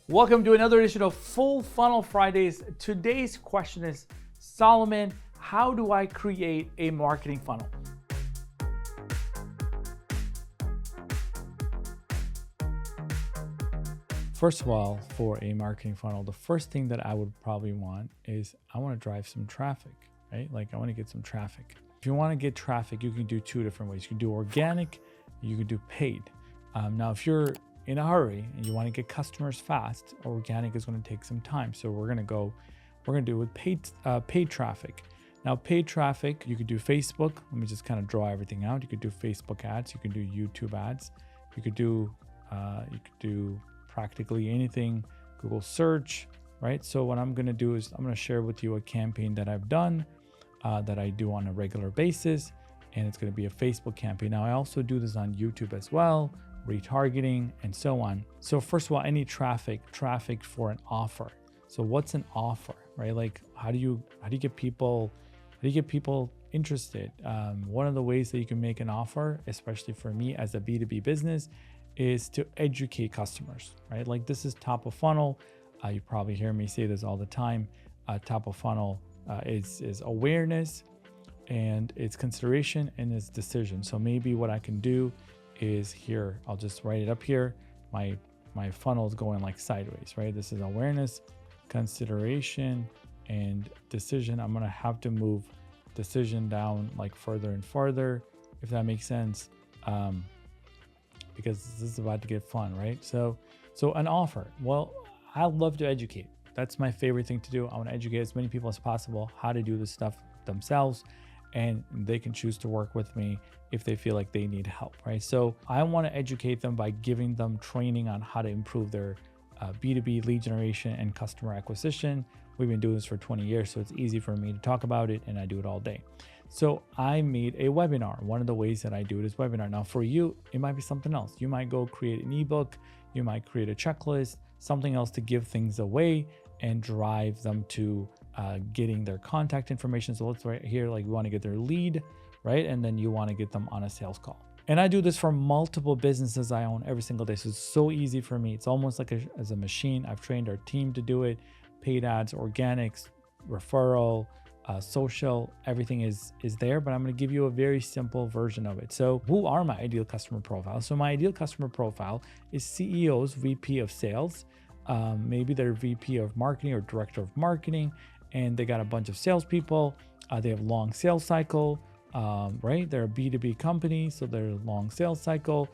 Welcome to another edition of Full Funnel Fridays. Today's question is, Solomon, how do I create a marketing funnel? First of all, for a marketing funnel, the first thing that I would probably want is I want to drive some traffic, right? Like I want to get some traffic. If you want to get traffic, you can do two different ways. You can do organic, you can do paid. Now, if you're in a hurry and you want to get customers fast, organic is going to take some time. So we're going to do it with paid traffic. Now, paid traffic, you could do Facebook. Let me just kind of draw everything out. You could do Facebook ads. You could do YouTube ads. You could do practically anything, Google search, right? So what I'm going to do is I'm going to share with you a campaign that I've done that I do on a regular basis. And it's going to be a Facebook campaign. Now, I also do this on YouTube as well, retargeting and so on. So first of all, any traffic for an offer. So what's an offer, right? Like how do you get people interested? One of the ways that you can make an offer, especially for me as a B2B business, is to educate customers, right? Like this is top of funnel. You probably hear me say this all the time. Top of funnel is awareness, and it's consideration, and it's decision. So maybe what I can do is here, I'll just write it up here. My funnel is going like sideways, right? This is awareness, consideration, and decision. I'm gonna have to move decision down like further and farther, if that makes sense, because this is about to get fun, right? So an offer. Well, I love to educate. That's my favorite thing to do. I want to educate as many people as possible how to do this stuff themselves, and they can choose to work with me if they feel like they need help, right? So I want to educate them by giving them training on how to improve their B2B lead generation and customer acquisition. We've been doing this for 20 years, so it's easy for me to talk about it, and I do it all day. So I made a webinar. One of the ways that I do it is webinar. Now for you, it might be something else. You might go create an ebook, you might create a checklist, something else to give things away and drive them to getting their contact information. So let's right here, like we want to get their lead, right? And then you want to get them on a sales call. And I do this for multiple businesses I own every single day. So it's so easy for me. It's almost like as a machine. I've trained our team to do it. Paid ads, organics, referral, social, everything is there, but I'm going to give you a very simple version of it. So who are my ideal customer profile? So my ideal customer profile is CEOs, VP of sales, maybe they're VP of marketing or director of marketing, and they got a bunch of salespeople. They have long sales cycle, right? They're a B2B company, so they're a long sales cycle.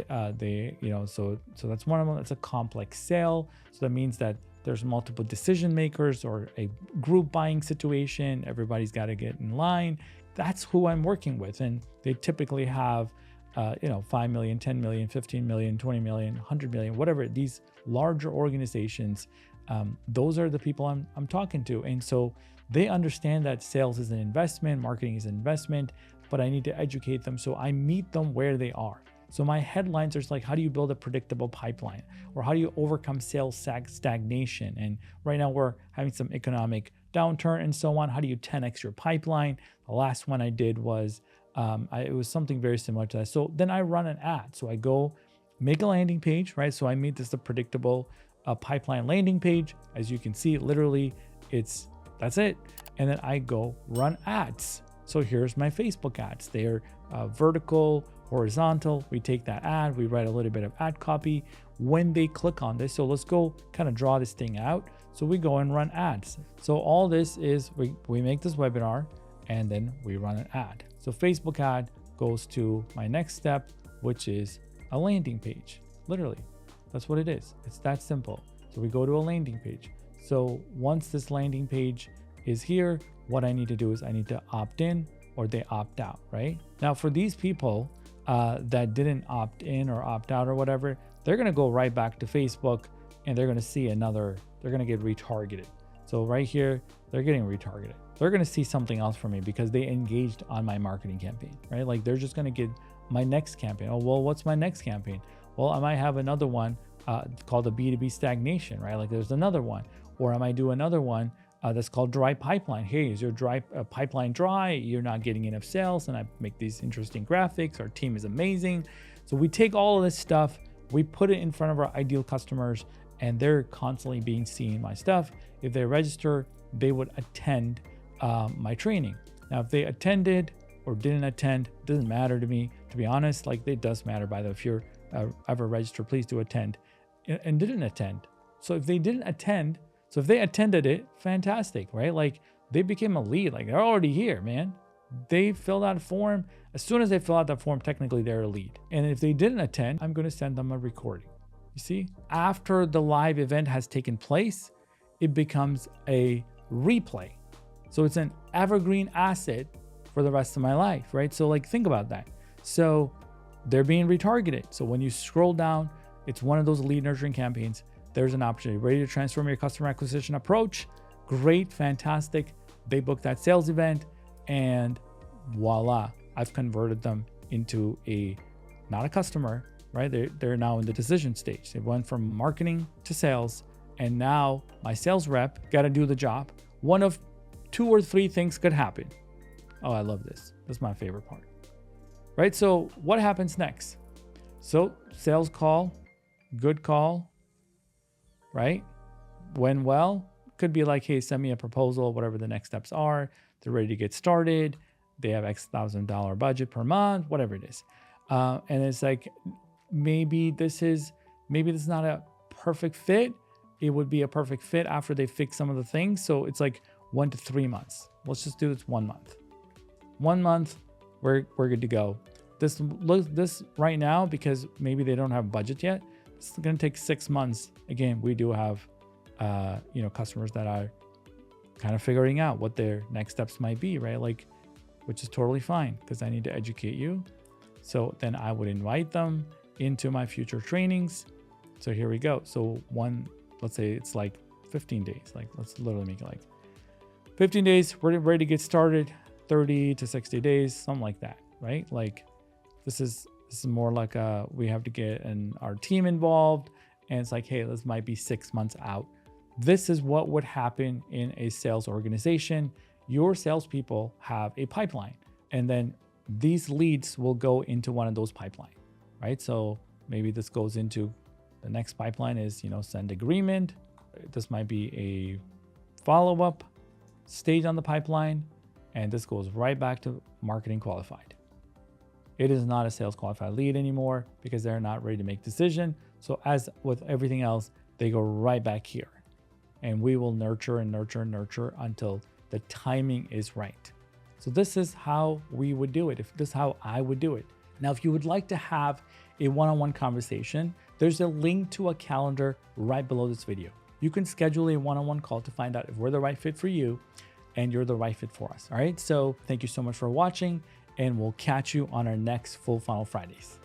So that's one of them. It's a complex sale. So that means that there's multiple decision makers or a group buying situation. Everybody's got to get in line. That's who I'm working with. And they typically have, 5 million, 10 million, 15 million, 20 million, 100 million, whatever, these larger organizations. Those are the people I'm talking to. And so they understand that sales is an investment, marketing is an investment, but I need to educate them. So I meet them where they are. So my headlines are like, how do you build a predictable pipeline? Or how do you overcome sales stagnation? And right now we're having some economic downturn and so on. How do you 10x your pipeline? The last one I did was, it was something very similar to that. So then I run an ad. So I go make a landing page, right? So I made this a predictable pipeline landing page. As you can see, literally that's it. And then I go run ads. So here's my Facebook ads. They're vertical, horizontal. We take that ad, we write a little bit of ad copy when they click on this. So let's go kind of draw this thing out. So we go and run ads. So all this is we make this webinar and then we run an ad. So Facebook ad goes to my next step, which is a landing page. Literally, that's what it is. It's that simple. So we go to a landing page. So once this landing page is here, what I need to do is I need to opt in or they opt out, right? Now for these people that didn't opt in or opt out or whatever, they're going to go right back to Facebook and they're going to see they're going to get retargeted. So right here, they're getting retargeted. They're going to see something else from me because they engaged on my marketing campaign, right? Like they're just going to get my next campaign. Oh, well, what's my next campaign? Well, I might have another one called the B2B stagnation, right? Like there's another one, or I might do another one that's called dry pipeline. Hey, is your pipeline dry? You're not getting enough sales. And I make these interesting graphics. Our team is amazing. So we take all of this stuff, we put it in front of our ideal customers, and they're constantly being seen my stuff. If they register, they would attend my training. Now, if they attended or didn't attend, doesn't matter to me, to be honest. Like, it does matter, by the way. If you're ever registered, please do attend, and didn't attend. So if they didn't attend, so if they attended it, fantastic, right? Like, they became a lead. Like, they're already here, man. They filled out a form. As soon as they fill out that form, technically they're a lead. And if they didn't attend, I'm going to send them a recording. You see, after the live event has taken place, it becomes a replay. So it's an evergreen asset for the rest of my life, right? So like, think about that. So they're being retargeted. So when you scroll down, it's one of those lead nurturing campaigns. There's an opportunity. Ready to transform your customer acquisition approach? Great, fantastic. They booked that sales event, and voila, I've converted them into not a customer, right? They're now in the decision stage. They went from marketing to sales, and now my sales rep got to do the job. One of 2 or 3 things could happen. Oh, I love this. This is my favorite part, right? So what happens next? So sales call, good call, right? Went well. Could be like, hey, send me a proposal, whatever the next steps are. They're ready to get started. They have X $1,000 budget per month, whatever it is. And it's like, maybe this is not a perfect fit. It would be a perfect fit after they fix some of the things. So it's like 1 to 3 months. Let's just do this 1 month. 1 month, we're good to go. This right now, because maybe they don't have budget yet, it's going to take 6 months. Again, we do have customers that are kind of figuring out what their next steps might be, right? Like, which is totally fine, because I need to educate you. So then I would invite them into my future trainings. So here we go. So let's say it's like 15 days. Like, let's literally make it like 15 days. We're ready to get started. 30 to 60 days, something like that, right? Like, this is more like we have to get our team involved, and it's like, hey, this might be 6 months out. This is what would happen in a sales organization. Your salespeople have a pipeline, and then these leads will go into one of those pipelines, right? So maybe this goes into the next pipeline is, send agreement. This might be a follow-up stage on the pipeline, and this goes right back to marketing qualified. It is not a sales qualified lead anymore, because they're not ready to make decision. So as with everything else, they go right back here, and we will nurture and nurture and nurture until the timing is right. So this is how we would do it. This is how I would do it. Now, if you would like to have a one-on-one conversation, there's a link to a calendar right below this video. You can schedule a one-on-one call to find out if we're the right fit for you and you're the right fit for us. All right. So thank you so much for watching, and we'll catch you on our next Full Funnel Fridays.